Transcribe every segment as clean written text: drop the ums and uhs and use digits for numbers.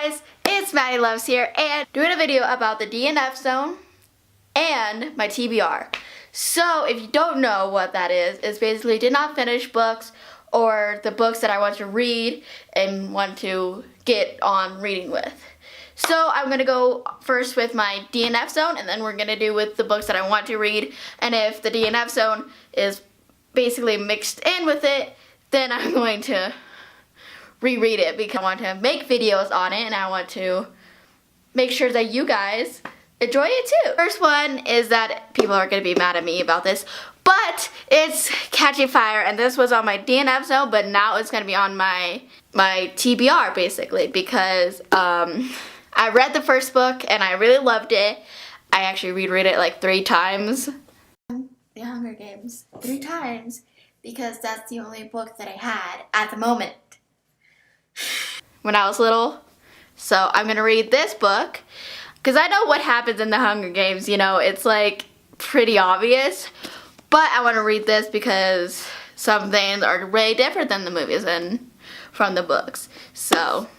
guys, it's Maddie Loves here and doing a video about the DNF zone and my TBR. So if you don't know what that is, it's basically did not finish books or the books that I want to read and want to get on reading with. So I'm going to go first with my DNF zone and then we're going to do with the books that I want to read. And if the DNF zone is basically mixed in with it, then I'm going to reread it because I want to make videos on it and I want to make sure that you guys enjoy it too. First one is that people are going to be mad at me about this, but it's Catching Fire, and this was on my DNF zone, but now it's going to be on my TBR basically because I read the first book and I really loved it. I actually reread it like 3 times. The Hunger Games 3 times because that's the only book that I had at the moment when I was little. So I'm gonna read this book because I know what happens in the Hunger Games, you know, it's like pretty obvious, but I want to read this because some things are way different than the movies and from the books. So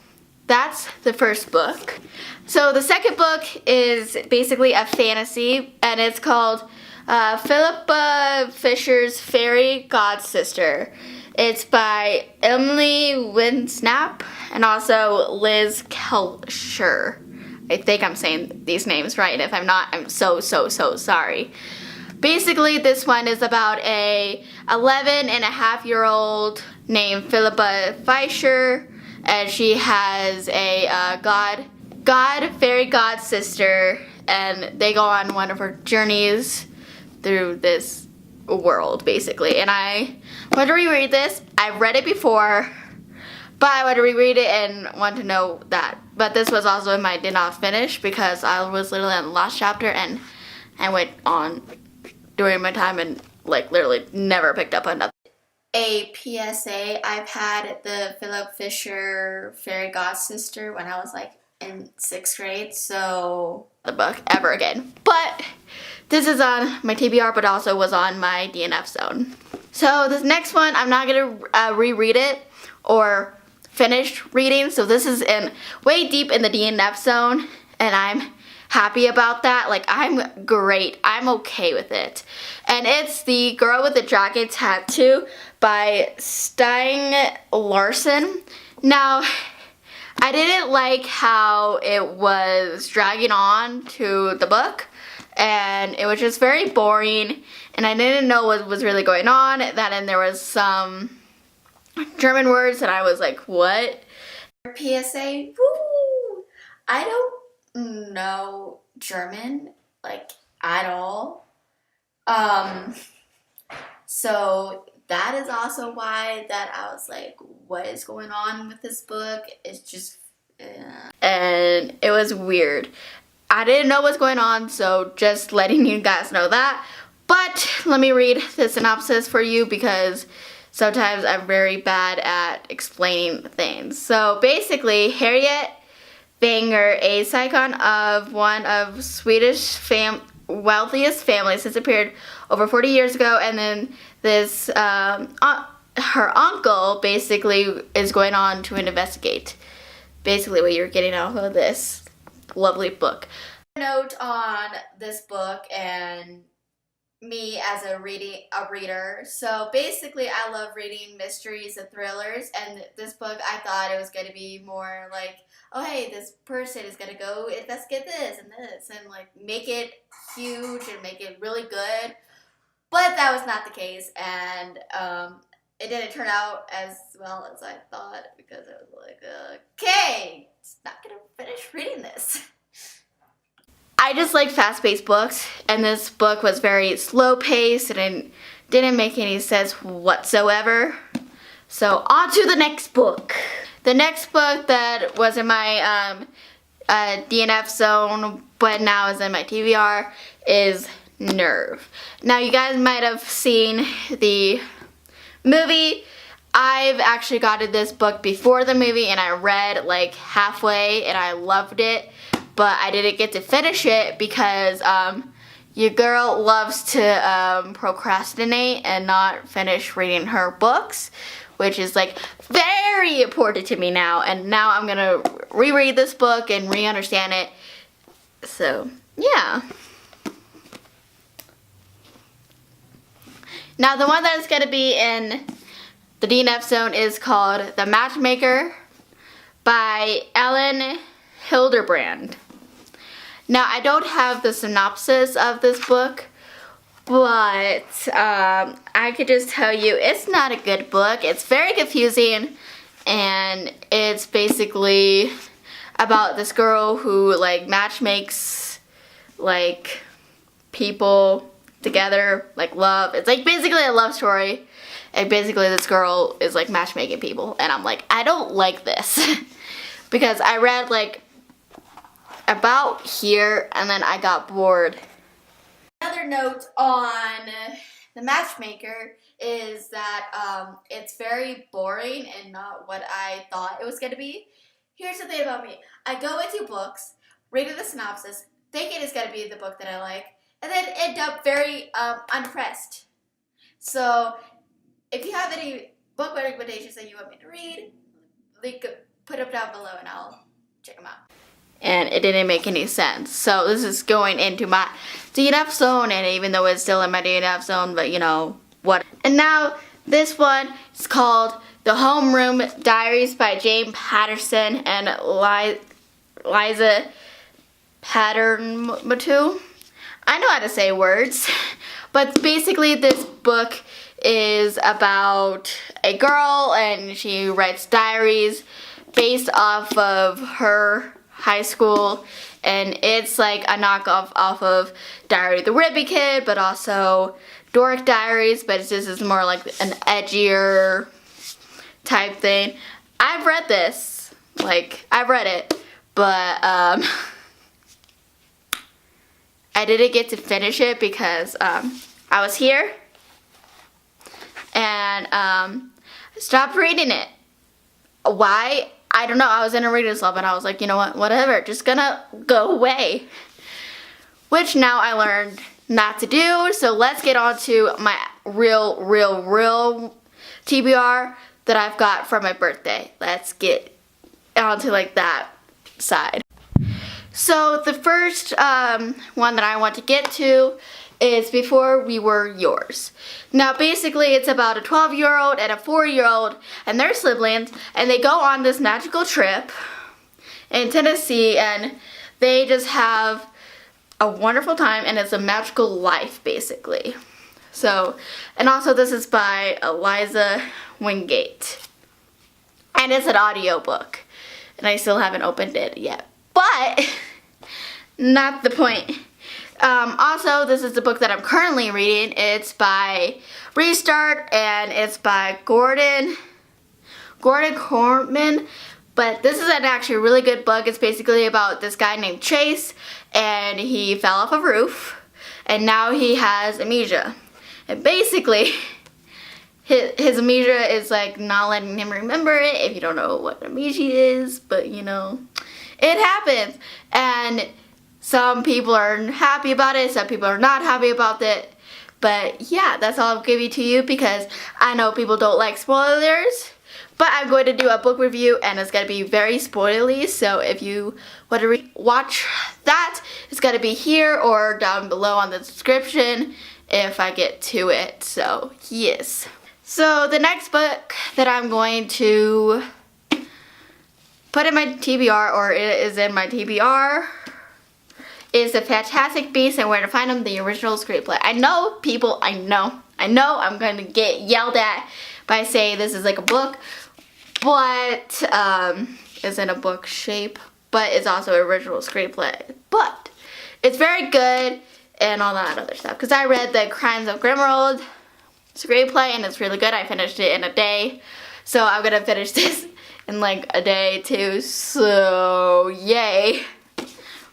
that's the first book. So the second book is basically a fantasy and it's called Philippa Fisher's Fairy God Sister. It's by Emily Winsnap and also Liz Kelcher. I think I'm saying these names right. If I'm not, I'm so sorry. Basically, this one is about a 11-and-a-half-year-old named Philippa Fisher, and she has a fairy god sister, and they go on one of her journeys through this world, basically. And I want to reread this. I've read it before, but I want to reread it and want to know that. But this was also in my did not finish because I was literally on the last chapter and I went on during my time and like literally never picked up another. A PSA, I've had the Philippa Fisher Fairy God Sister when I was like in 6th grade, so the book ever again. But this is on my TBR, but also was on my DNF zone. So this next one, I'm not gonna reread it or finish reading. So this is in way deep in the DNF zone, and I'm happy about that. Like, I'm great. I'm okay with it. And it's The Girl with the Dragon Tattoo by Stieg Larsson. Now, I didn't like how it was dragging on to the book, and it was just very boring, and I didn't know what was really going on. And there was some German words, and I was like, what? PSA, woo! I don't know German, like, at all. So that is also why that I was like, what is going on with this book? It's just, and it was weird. I didn't know what's going on, so just letting you guys know that. But let me read the synopsis for you because sometimes I'm very bad at explaining things. So basically, Harriet Wenger, a scion of one of Swedish wealthiest families, disappeared over 40 years ago, and then this her uncle basically is going on to investigate. Basically, what you're getting out of this lovely book. Note on this book and me as a reader. So basically, I love reading mysteries and thrillers, and this book I thought it was going to be more like, oh hey, this person is going to go investigate this and like make it huge and make it really good. But that was not the case, and it didn't turn out as well as I thought because I was like, okay, it's not going to finish reading this. I just like fast-paced books, and this book was very slow-paced and it didn't make any sense whatsoever. So on to the next book. The next book that was in my DNF zone, but now is in my TBR, is Nerve. Now you guys might have seen the movie. I've actually gotten this book before the movie and I read like halfway and I loved it, but I didn't get to finish it because your girl loves to procrastinate and not finish reading her books, which is like very important to me now. And now I'm gonna reread this book and re-understand it. So, yeah. Now the one that's gonna be in the DNF zone is called The Matchmaker by Ellen Hilderbrand. Now I don't have the synopsis of this book, but I could just tell you it's not a good book. It's very confusing, and it's basically about this girl who like matchmakes like people together, like love. It's like basically a love story, and basically this girl is like matchmaking people, and I'm like, I don't like this because I read like about here and then I got bored. Another note on The Matchmaker is that it's very boring and not what I thought it was going to be. Here's the thing about me. I go into books, read the synopsis, thinking it's going to be the book that I like, and then end up very unimpressed. So if you have any book recommendations that you want me to read, put them down below and I'll check them out. And it didn't make any sense. So this is going into my DNF zone, and even though it's still in my DNF zone, but you know what. And now this one is called The Homeroom Diaries by Jane Patterson and Liza Patternmatu. I know how to say words, but basically this book is about a girl, and she writes diaries based off of her high school, and it's like a knockoff off of Diary of the Wimpy Kid, but also Dork Diaries, but this is more like an edgier type thing. I've read this, like I've read it, but I didn't get to finish it because I was here and I stopped reading it. Why? I don't know. I was in a reading slump and I was like, you know what, whatever, just gonna go away. Which now I learned not to do. So let's get on to my real TBR that I've got for my birthday. Let's get onto like that side. So the first one that I want to get to is Before We Were Yours. Now basically it's about a 12-year-old and a 4-year-old and their siblings, and they go on this magical trip in Tennessee, and they just have a wonderful time, and it's a magical life basically. So, and also this is by Eliza Wingate, and it's an audiobook, and I still haven't opened it yet, but not the point. Also, this is the book that I'm currently reading. It's by Restart, and it's by Gordon Corman. But this is an actually really good book. It's basically about this guy named Chase, and he fell off a roof, and now he has amnesia. And basically, his amnesia is like not letting him remember it, if you don't know what amnesia is, but you know, it happens. And some people are happy about it, some people are not happy about it. But yeah, that's all I'll give you to you because I know people don't like spoilers. But I'm going to do a book review and it's going to be very spoilery. So if you want to watch that, it's going to be here or down below on the description if I get to it. So yes. So the next book that I'm going to put in my TBR, or it is in my TBR, is The Fantastic Beasts and Where to Find Them, the original screenplay. I know people, I know I'm going to get yelled at by saying this is like a book, but it's in a book shape, but it's also an original screenplay. But it's very good and all that other stuff, because I read the Crimes of Grimmauld screenplay and it's really good. I finished it in a day, so I'm gonna finish this in like a day too, so yay.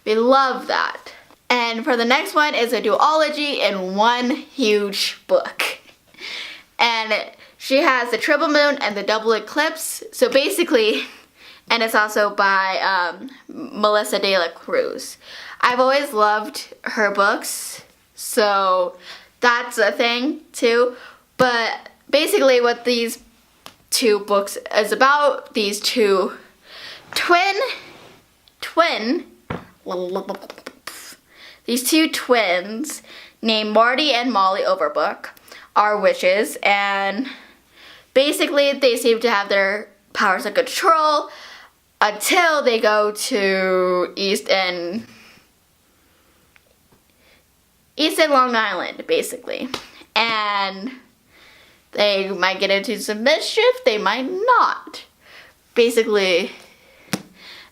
We love that. And for the next one is a duology in one huge book. And she has the Triple Moon and the Double Eclipse. So basically, and it's also by Melissa De La Cruz. I've always loved her books, so that's a thing too. But basically what these two books is about these two these two twins named Marty and Molly Overbrook are witches, and basically they seem to have their powers of control until they go to East and Long Island, basically. And they might get into some mischief, they might not. Basically.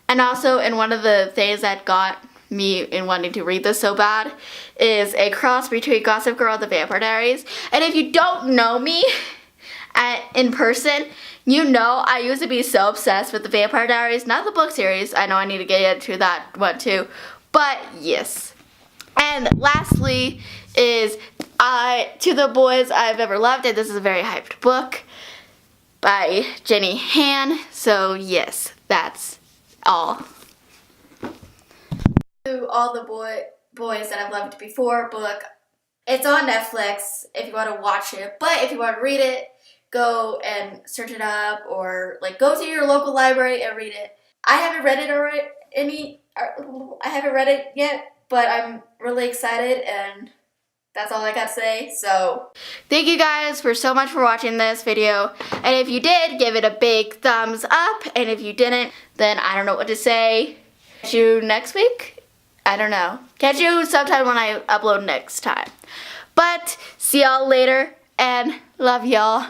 And also, and one of the things that got me in wanting to read this so bad is a cross between Gossip Girl and the Vampire Diaries. And if you don't know me in person, you know I used to be so obsessed with the Vampire Diaries, not the book series. I know I need to get into that one too, but yes. And lastly is To the Boys I've Ever Loved, and this is a very hyped book by Jenny Han. So yes, that's all. To all the boys that I've loved before book. It's on Netflix if you want to watch it, but if you want to read it, go and search it up, or like go to your local library and read it. I haven't read it yet, but I'm really excited, and that's all I got to say. So thank you guys for so much for watching this video, and if you did, give it a big thumbs up, and if you didn't, then I don't know what to say. Catch you next week? I don't know. Catch you sometime when I upload next time. But see y'all later, and love y'all.